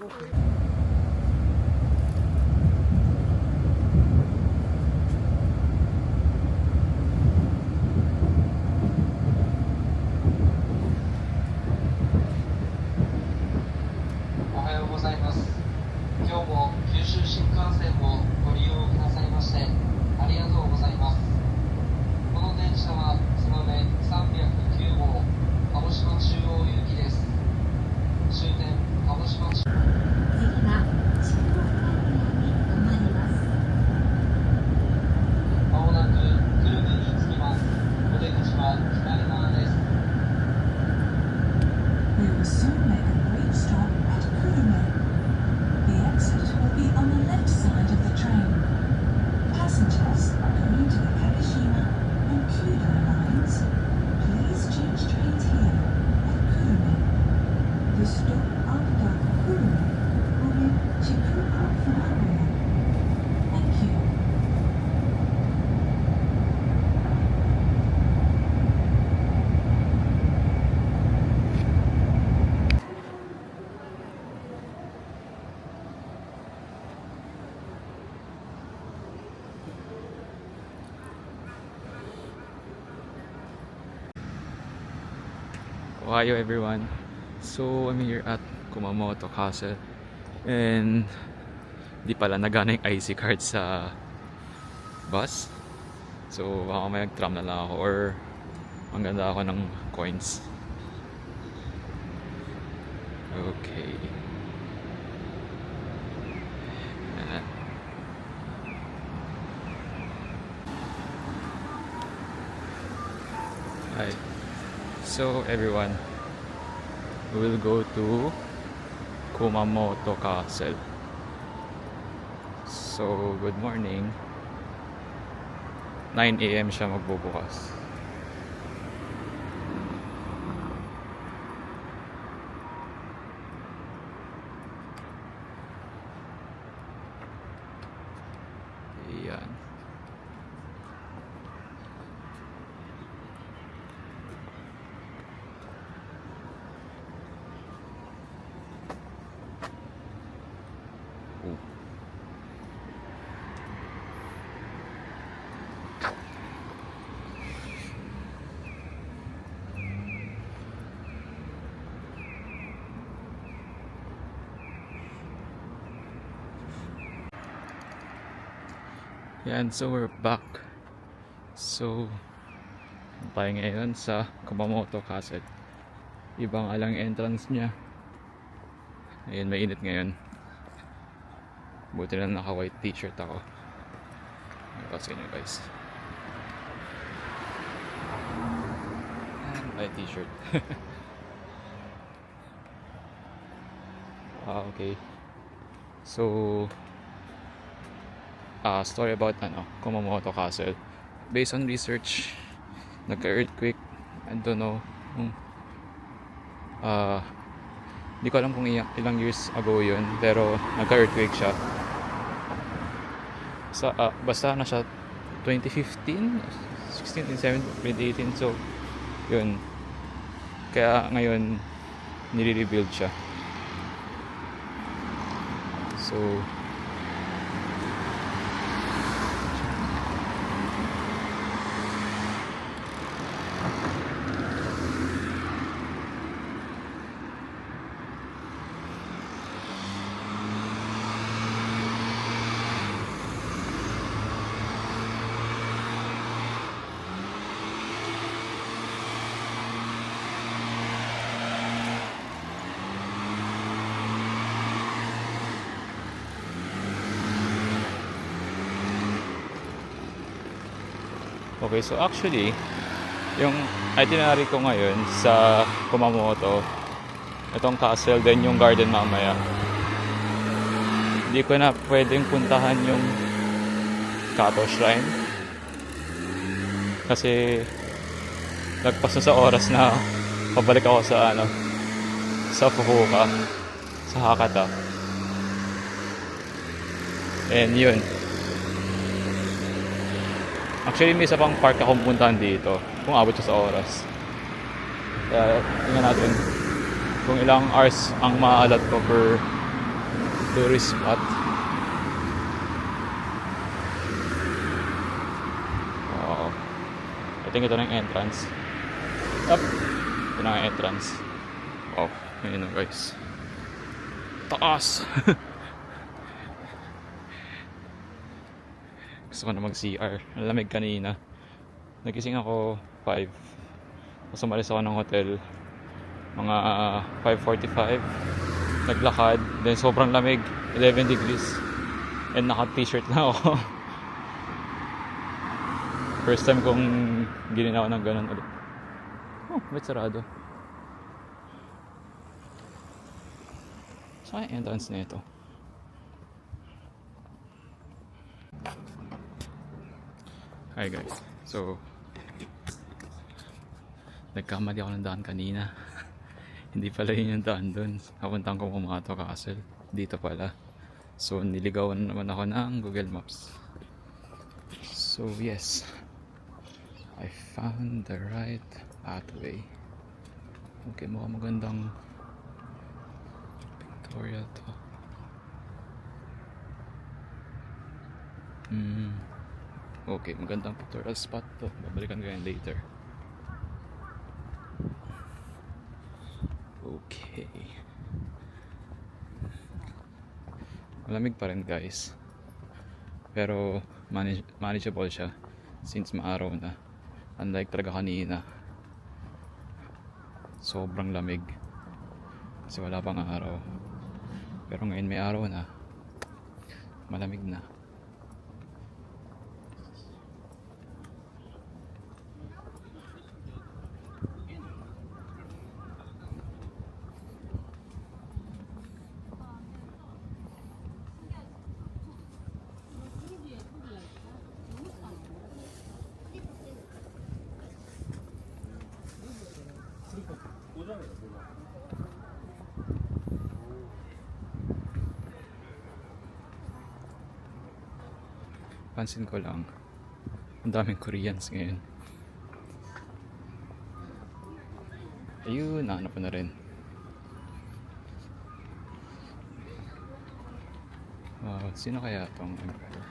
おはようございます。今日も九州新幹線をご利用くださいましてありがとうございます。この電車は燕309号鹿児島中央行きです。終点鹿児島中央。次は中央に止まります。まもなく久留米に着きます。お出口は左側です。We will soon make a great stop at Kurume. The exit will be on the left side of the train. Passengers going to the Karishima and Kudo lines, please change trains here at Kurume. The stop after Kurume will be Chikubu Funagoya. Thank you. Ohio everyone. So I'm here at Kumamoto Castle and di pala nagana yung IC card sa bus. So baka may nag-tram na lang ako or mangganda ako ng coins. Okay. Ayan. Hi. So everyone, we will go to Kumamoto Castle. So good morning. 9 AM siya magbubukas. Ayan. Yan, so we're back. So tayo ngayon sa Kumamoto Castle. Ibang alang entrance niya. Ayun, mainit ngayon. Buti na naka white t-shirt ako. Kasi nyo guys, white t-shirt. Okay. So story about Kumamoto Castle. Based on research, nagka-earthquake, I don't know, hindi ko alam kung ilang years ago yun, pero nagka-earthquake siya. Basta na siya 2015, 16, 17, 2018, so yun. Kaya ngayon nire-rebuild siya. So okay, so actually, yung itinerary ko ngayon sa Kumamoto, itong castle, then yung garden mamaya. Hindi ko na pwedeng puntahan yung Kato Shrine kasi lagpas na sa oras na pabalik ako sa sa Fukuoka, sa Hakata. And yun, actually may isa pang park akong puntahan dito kung abot siya sa oras. Kaya tingnan natin kung ilang hours ang maalat ko per tourist spot. Wow. I think ito na yung entrance. Up. Ito na yung entrance. Wow. Ayun na guys. Taas! Gusto ko na mag-CR. Ang lamig kanina. Nagising ako 5. Tapos umalis ako ng hotel mga 5:45. Naglakad. Then sobrang lamig. 11 degrees. And naka-t-shirt na ako. First time kong ginawa ng ganun ulit. Oh, ba't sarado? Saan yung entrance na ito? Hi guys. So, nagkamali ako ng daan kanina. Hindi pala yun yung daan dun. Napuntahan ko Kumamoto Castle. Dito pala. So, niligawan naman ako ng Google Maps. So, yes. I found the right pathway. Okay, mukhang magandang Victoria to. Okay, magandang pictorial spot to. Babalikan ko yan later. Okay. Malamig pa rin guys. Pero manageable siya since maaraw na. Unlike talaga kanina. Sobrang lamig. Kasi wala pang araw. Pero ngayon may araw na. Malamig na. Pansin ko lang, ang daming Koreans ngayon. Ayun, nahanap ko na rin. Sino kaya tong emperor?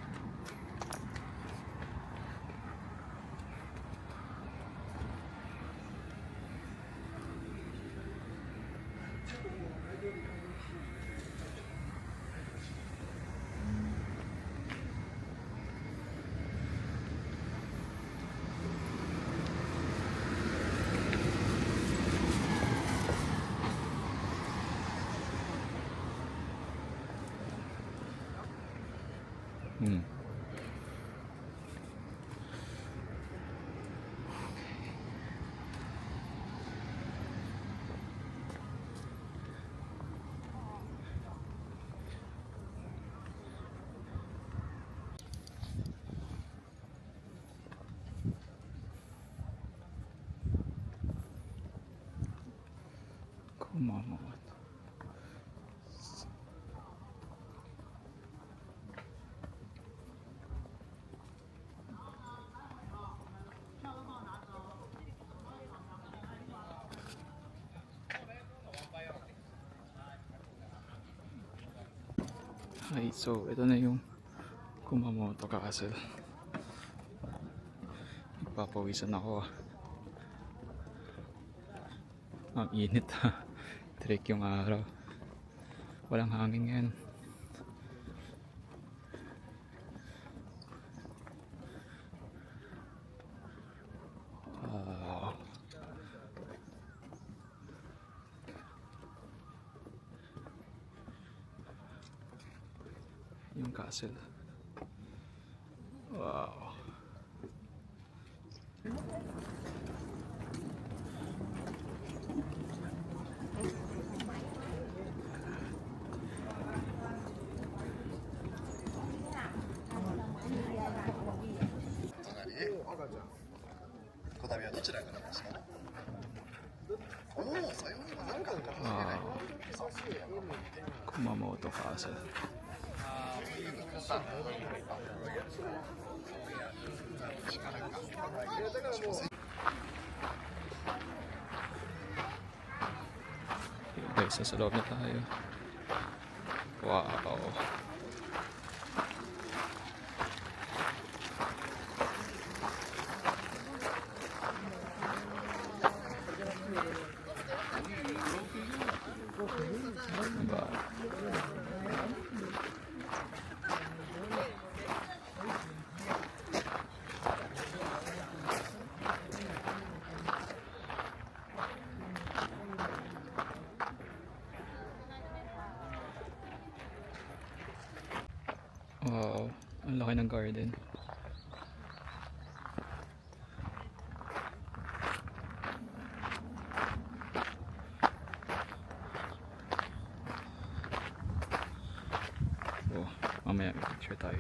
Kumamoto. Hi, so ito na yung Kumamoto Castle. Ipapawisan ako. Ang init ha. Trek yung araw. Walang hangin ngayon. Yung castle. Wow. Kumamoto Castle. Guys, sa loob na tayo. Wow. Diba? Wow, ang laki ng garden. Oh, mamaya may picture tayo.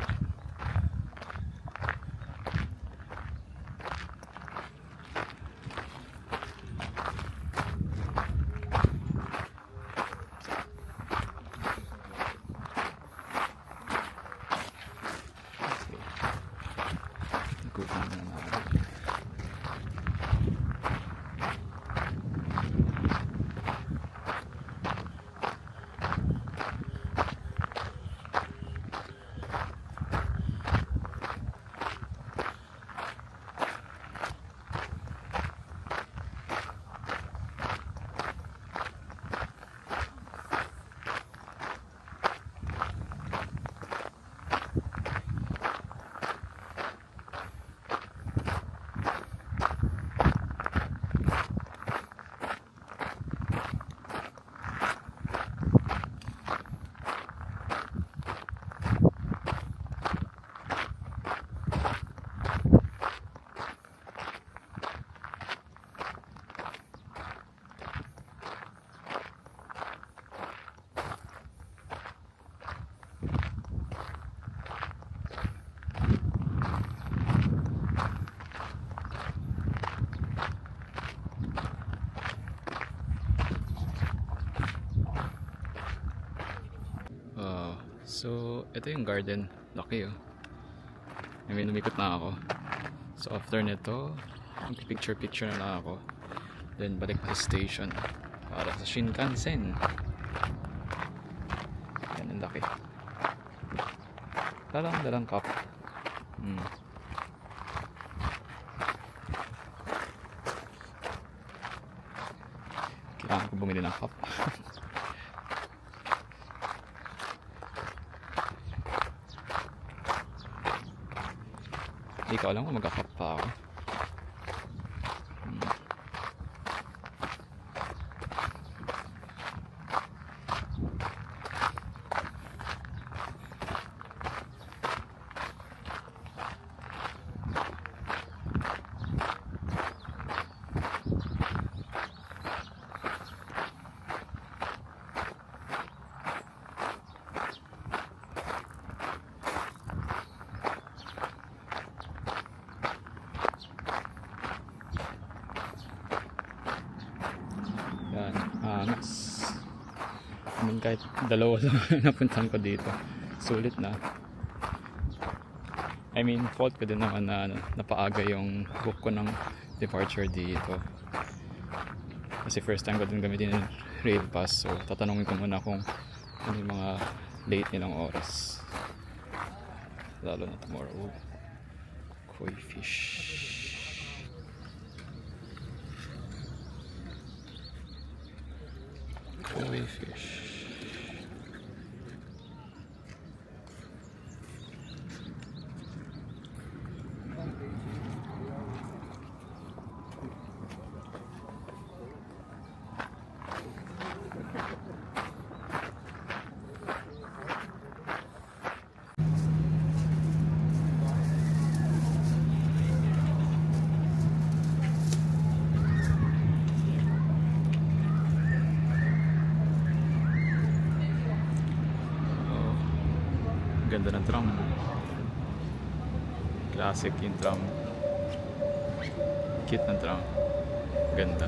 Ikutan na natin. So, ito yung garden. Laki oh. I mean, lumikot na ako. So, after nito, picture na lang ako. Then, balik pa sa station para sa Shinkansen. Yan, ang laki. Dalang cup. Kailangan ko bumili ng cup. Hindi ko alam kung magkakap pa ako. Yan, angas. I mean, kahit dalawa lang napuntahan ko dito, sulit na. I mean, fault ko din naman na napaaga yung book ko ng departure dito. Kasi first time ko din gamitin yung rail pass. So, tatanungin ko muna kung ano yung mga late nilang oras. Lalo na tomorrow. Koi fish. Koi fish. Ganda ng tram. Classic yung tram. Cute ng tram. Ganda.